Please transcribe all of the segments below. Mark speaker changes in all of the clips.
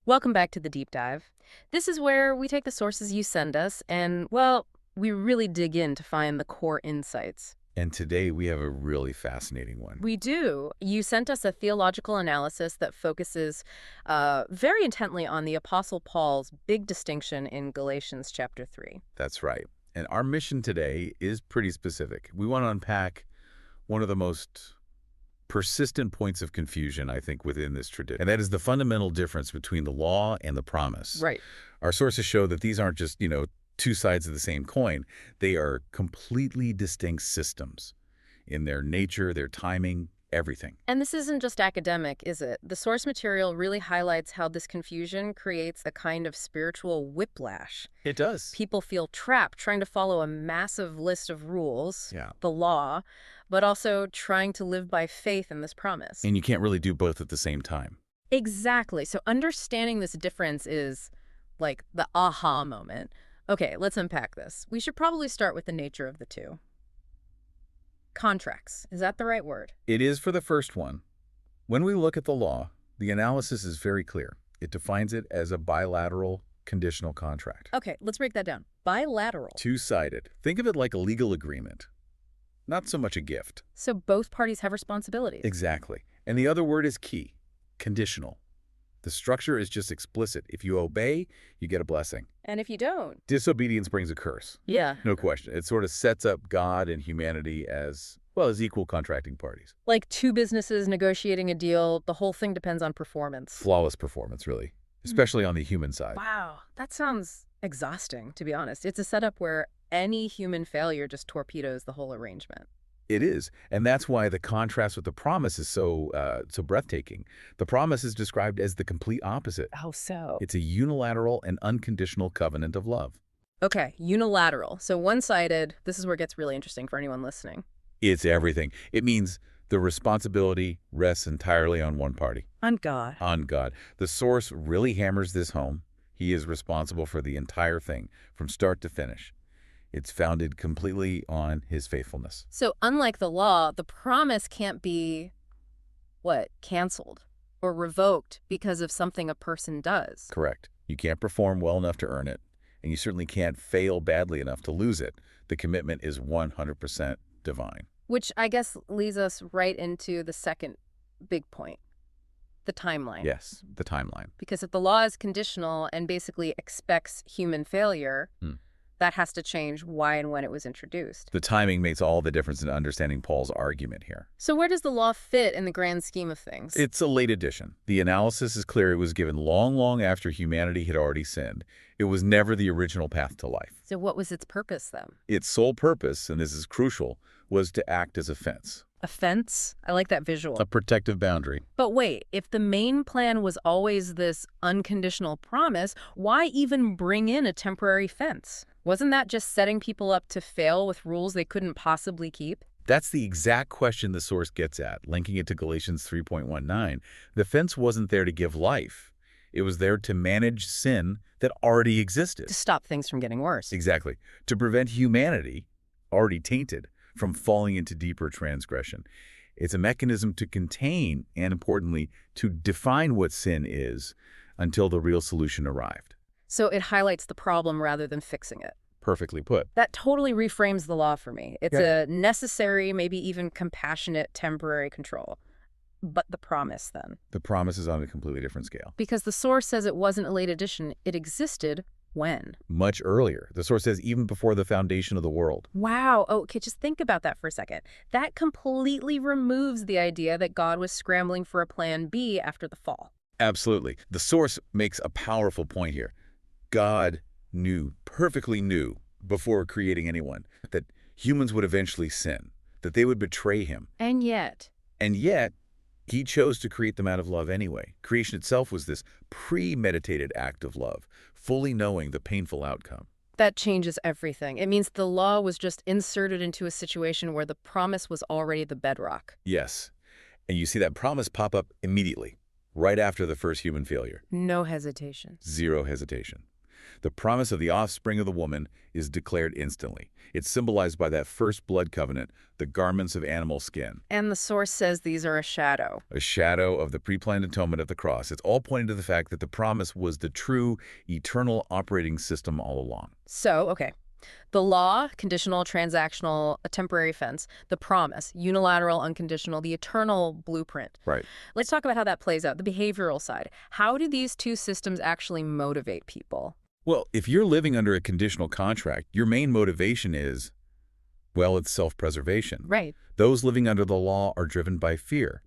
Speaker 1: Welcome back to the Deep Dive. This is where we take the sources you send us and, well, we really dig in to find the core insights.
Speaker 2: And today we have a really fascinating one.
Speaker 1: We do. You sent us a theological analysis that focuses very intently on the Apostle Paul's big distinction in Galatians chapter 3.
Speaker 2: That's right. And our mission today is pretty specific. We want to unpack one of the most persistent points of confusion, I think, within this tradition. And that is the fundamental difference between the law and the promise.
Speaker 1: Right.
Speaker 2: Our sources show that these aren't just, two sides of the same coin. They are completely distinct systems in their nature, their timing, everything.
Speaker 1: And this isn't just academic, is it? The source material really highlights how this confusion creates a kind of spiritual whiplash.
Speaker 2: It does.
Speaker 1: People feel trapped trying to follow a massive list of rules,
Speaker 2: Yeah.
Speaker 1: the law, but also trying to live by faith in this promise.
Speaker 2: And you can't really do both at the same time.
Speaker 1: Exactly. So understanding this difference is like the aha moment. Okay, let's unpack this. We should probably start with the nature of the two. Contracts. Is that the right word?
Speaker 2: It is for the first one. When we look at the law, the analysis is very clear. It defines it as a bilateral conditional contract.
Speaker 1: Okay, let's break that down. Bilateral.
Speaker 2: Two-sided. Think of it like a legal agreement, not so much a gift.
Speaker 1: So both parties have responsibilities.
Speaker 2: Exactly. And the other word is key, conditional. The structure is just explicit. If you obey, you get a blessing.
Speaker 1: And if you don't?
Speaker 2: Disobedience brings a curse.
Speaker 1: Yeah.
Speaker 2: No question. It sort of sets up God and humanity as, well, as equal contracting parties.
Speaker 1: Like two businesses negotiating a deal, the whole thing depends on performance.
Speaker 2: Flawless performance, really, especially on the human side.
Speaker 1: Wow, that sounds exhausting, to be honest. It's a setup where any human failure just torpedoes the whole arrangement.
Speaker 2: It is, and that's why the contrast with the promise is so breathtaking. The promise is described as the complete opposite.
Speaker 1: How so?
Speaker 2: It's a unilateral and unconditional covenant of love.
Speaker 1: Okay, unilateral. So one-sided. This is where it gets really interesting for anyone listening.
Speaker 2: It's everything. It means the responsibility rests entirely on one party.
Speaker 1: On God.
Speaker 2: On God. The source really hammers this home. He is responsible for the entire thing, from start to finish. It's founded completely on his faithfulness.
Speaker 1: So unlike the law, the promise can't be, canceled or revoked because of something a person does.
Speaker 2: Correct. You can't perform well enough to earn it, and you certainly can't fail badly enough to lose it. The commitment is 100% divine.
Speaker 1: Which I guess leads us right into the second big point, the timeline.
Speaker 2: Yes, the timeline.
Speaker 1: Because if the law is conditional and basically expects human failure, that has to change why and when it was introduced.
Speaker 2: The timing makes all the difference in understanding Paul's argument here.
Speaker 1: So where does the law fit in the grand scheme of things?
Speaker 2: It's a late addition. The analysis is clear. It was given long, long after humanity had already sinned. It was never the original path to life.
Speaker 1: So what was its purpose then?
Speaker 2: Its sole purpose, and this is crucial, was to act as a fence.
Speaker 1: A fence? I like that visual.
Speaker 2: A protective boundary.
Speaker 1: But wait, if the main plan was always this unconditional promise, why even bring in a temporary fence? Wasn't that just setting people up to fail with rules they couldn't possibly keep?
Speaker 2: That's the exact question the source gets at, linking it to Galatians 3.19. The fence wasn't there to give life. It was there to manage sin that already existed.
Speaker 1: To stop things from getting worse.
Speaker 2: Exactly. To prevent humanity, already tainted, from falling into deeper transgression. It's a mechanism to contain and, importantly, to define what sin is until the real solution arrived.
Speaker 1: So it highlights the problem rather than fixing it.
Speaker 2: Perfectly put.
Speaker 1: That totally reframes the law for me. It's a necessary, maybe even compassionate, temporary control. But the promise, then?
Speaker 2: The promise is on a completely different scale.
Speaker 1: Because the source says it wasn't a late addition. It existed when?
Speaker 2: Much earlier. The source says even before the foundation of the world.
Speaker 1: Wow. Okay, just think about that for a second. That completely removes the idea that God was scrambling for a plan B after the fall.
Speaker 2: Absolutely. The source makes a powerful point here. God knew, perfectly knew, before creating anyone, that humans would eventually sin, that they would betray him.
Speaker 1: And yet,
Speaker 2: he chose to create them out of love anyway. Creation itself was this premeditated act of love, fully knowing the painful outcome.
Speaker 1: that changes everything. It means the law was just inserted into a situation where the promise was already the bedrock.
Speaker 2: Yes. And you see that promise pop up immediately, right after the first human failure.
Speaker 1: No hesitation.
Speaker 2: Zero hesitation. The promise of the offspring of the woman is declared instantly. It's symbolized by that first blood covenant, the garments of animal skin,
Speaker 1: And the source says these are a shadow.
Speaker 2: a shadow of the pre-planned atonement of the cross. It's all pointing to the fact that the promise was the true, eternal operating system all along.
Speaker 1: So, okay. The law, conditional, transactional, a temporary fence. The promise, unilateral, unconditional, the eternal blueprint.
Speaker 2: Right.
Speaker 1: Let's talk about how that plays out, the behavioral side. How do these two systems actually motivate people?
Speaker 2: Well, if you're living under a conditional contract, your main motivation is, well, it's self-preservation.
Speaker 1: Right.
Speaker 2: Those living under the law are driven by fear.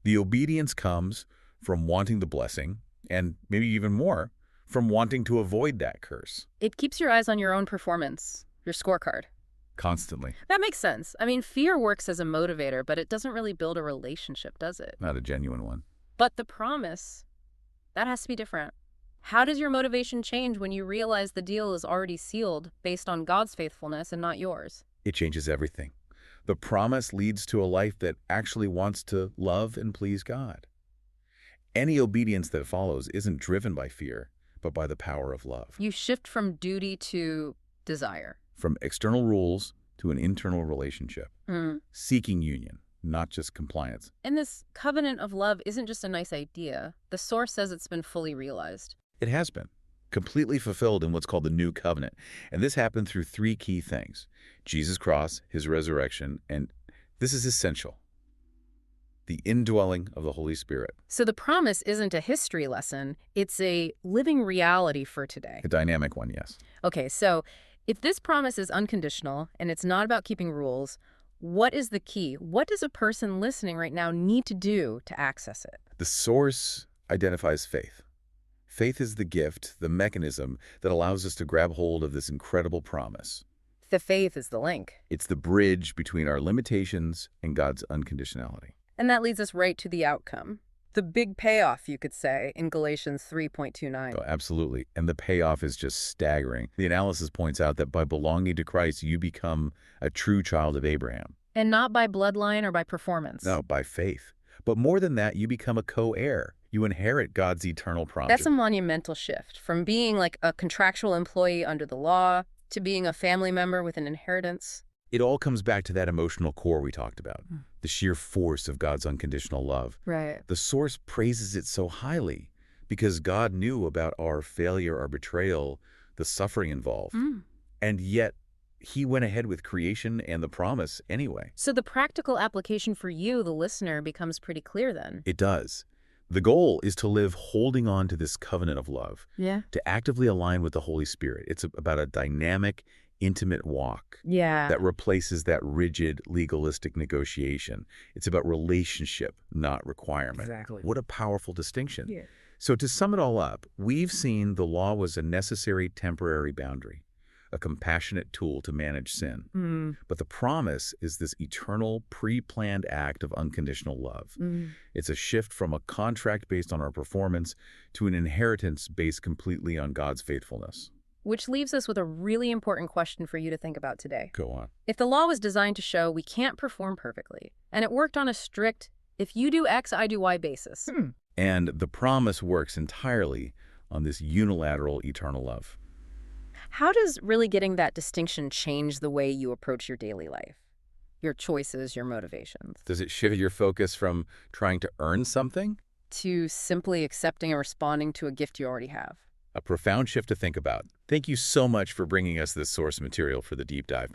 Speaker 2: The obedience comes from wanting the blessing, and maybe even more, from wanting to avoid that curse.
Speaker 1: It keeps your eyes on your own performance, your scorecard.
Speaker 2: Constantly.
Speaker 1: That makes sense. I mean, fear works as a motivator, but it doesn't really build a relationship, does it?
Speaker 2: Not a genuine one.
Speaker 1: But the promise, that has to be different. How does your motivation change when you realize the deal is already sealed based on God's faithfulness and not yours?
Speaker 2: It changes everything. The promise leads to a life that actually wants to love and please God. Any obedience that follows isn't driven by fear, but by the power of love.
Speaker 1: You shift from duty to desire.
Speaker 2: From external rules to an internal relationship. Seeking union, not just compliance.
Speaker 1: And this covenant of love isn't just a nice idea. The source says it's been fully realized.
Speaker 2: It has been completely fulfilled in what's called the New Covenant. And this happened through three key things: Jesus' cross, his resurrection, and this is essential: the indwelling of the Holy Spirit.
Speaker 1: So the promise isn't a history lesson. It's a living reality for today.
Speaker 2: A dynamic one, yes.
Speaker 1: Okay, so if this promise is unconditional and it's not about keeping rules, what is the key? What does a person listening right now need to do to access it?
Speaker 2: The source identifies faith. Faith is the gift, the mechanism that allows us to grab hold of this incredible promise.
Speaker 1: The faith is the link.
Speaker 2: It's the bridge between our limitations and God's unconditionality.
Speaker 1: And that leads us right to the outcome. The big payoff, you could say, in Galatians 3:29.
Speaker 2: Oh, absolutely. And the payoff is just staggering. The analysis points out that by belonging to Christ, you become a true child of Abraham.
Speaker 1: And not by bloodline or by performance.
Speaker 2: No, by faith. But more than that, you become a co-heir. You inherit God's eternal promise.
Speaker 1: That's a monumental shift from being like a contractual employee under the law to being a family member with an inheritance.
Speaker 2: It all comes back to that emotional core we talked about, the sheer force of God's unconditional love.
Speaker 1: Right.
Speaker 2: The source praises it so highly because God knew about our failure, our betrayal, the suffering involved. And yet, he went ahead with creation and the promise anyway.
Speaker 1: So the practical application for you, the listener, becomes pretty clear then.
Speaker 2: It does. The goal is to live holding on to this covenant of love,
Speaker 1: Yeah.
Speaker 2: to actively align with the Holy Spirit. It's about a dynamic, intimate walk
Speaker 1: Yeah.
Speaker 2: that replaces that rigid, legalistic negotiation. It's about relationship, not requirement.
Speaker 1: Exactly.
Speaker 2: What a powerful distinction.
Speaker 1: Yeah.
Speaker 2: So to sum it all up, we've seen the law was a necessary temporary boundary, a compassionate tool to manage sin. But the promise is this eternal, pre-planned act of unconditional love. It's a shift from a contract based on our performance to an inheritance based completely on God's faithfulness.
Speaker 1: Which leaves us with a really important question for you to think about today.
Speaker 2: Go on.
Speaker 1: If the law was designed to show we can't perform perfectly, and it worked on a strict, if you do X, I do Y basis.
Speaker 2: And the promise works entirely on this unilateral eternal love.
Speaker 1: How does really getting that distinction change the way you approach your daily life? Your choices, your motivations?
Speaker 2: Does it shift your focus from trying to earn something?
Speaker 1: To simply accepting and responding to a gift you already have?
Speaker 2: A profound shift to think about. Thank you so much for bringing us this source material for the deep dive.